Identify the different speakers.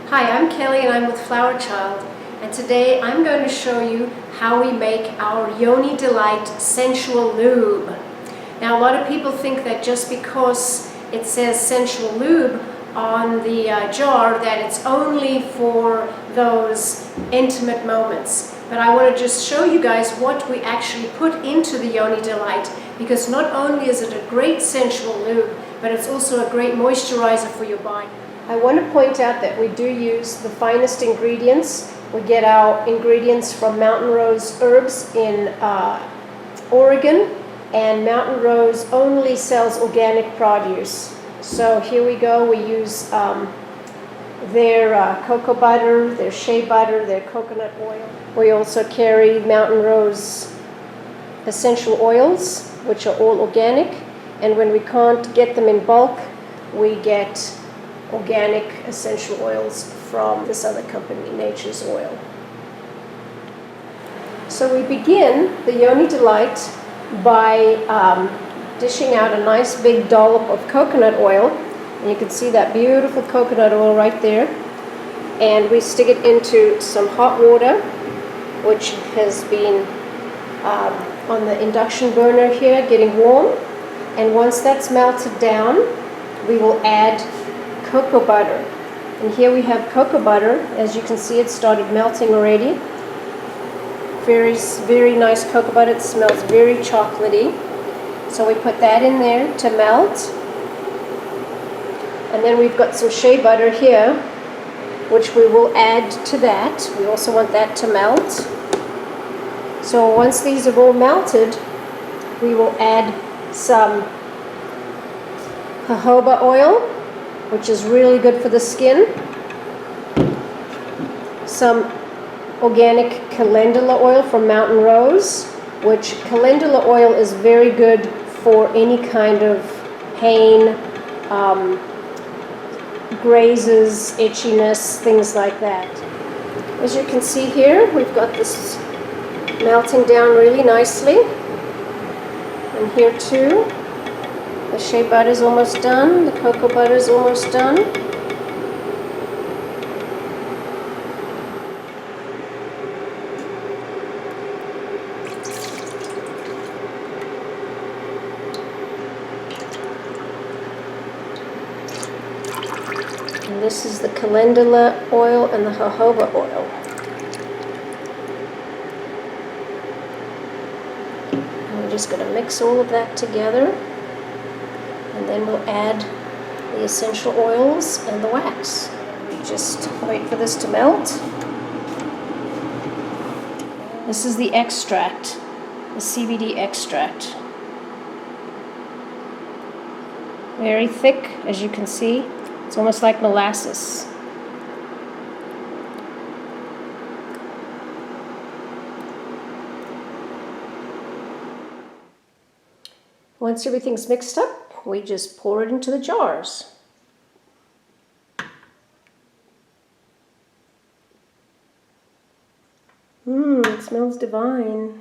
Speaker 1: Hi, I'm Kelly and I'm with FlowerChild, and today I'm going to show you how we make our Yoni Delight Sensual Lube. Now, a lot of people think that just because it says Sensual Lube on the jar that it's only for those intimate moments. But I want to just show you guys what we actually put into the Yoni Delight, because not only is it a great sensual lube, but it's also a great moisturizer for your body. I want to point out that we do use the finest ingredients. We get our ingredients from Mountain Rose Herbs in Oregon, and Mountain Rose only sells organic produce. So here we go. We use their cocoa butter, their shea butter, their coconut oil. We also carry Mountain Rose essential oils, which are all organic. And when we can't get them in bulk, we get organic essential oils from this other company, Nature's Oil. So we begin the Yoni Delight by dishing out a nice big dollop of coconut oil. And you can see that beautiful coconut oil right there. And we stick it into some hot water, which has been on the induction burner here, getting warm. And once that's melted down, we will add cocoa butter. And here we have cocoa butter. As you can see, it started melting already. Very, very nice cocoa butter. It smells very chocolatey. So we put that in there to melt. And then we've got some shea butter here, which we will add to that. We also want that to melt. So once these have all melted, we will add some jojoba oil, which is really good for the skin. Some organic calendula oil from Mountain Rose, which calendula oil is very good for any kind of pain, grazes, itchiness, things like that. As you can see here, we've got this melting down really nicely. And here too, the shea butter is almost done, the cocoa butter is almost done. And this is the calendula oil and the jojoba oil. And we're just going to mix all of that together. And then we'll add the essential oils and the wax. We just wait for this to melt. This is the extract, the CBD extract. Very thick, as you can see. It's almost like molasses. Once everything's mixed up, we just pour it into the jars. It smells divine.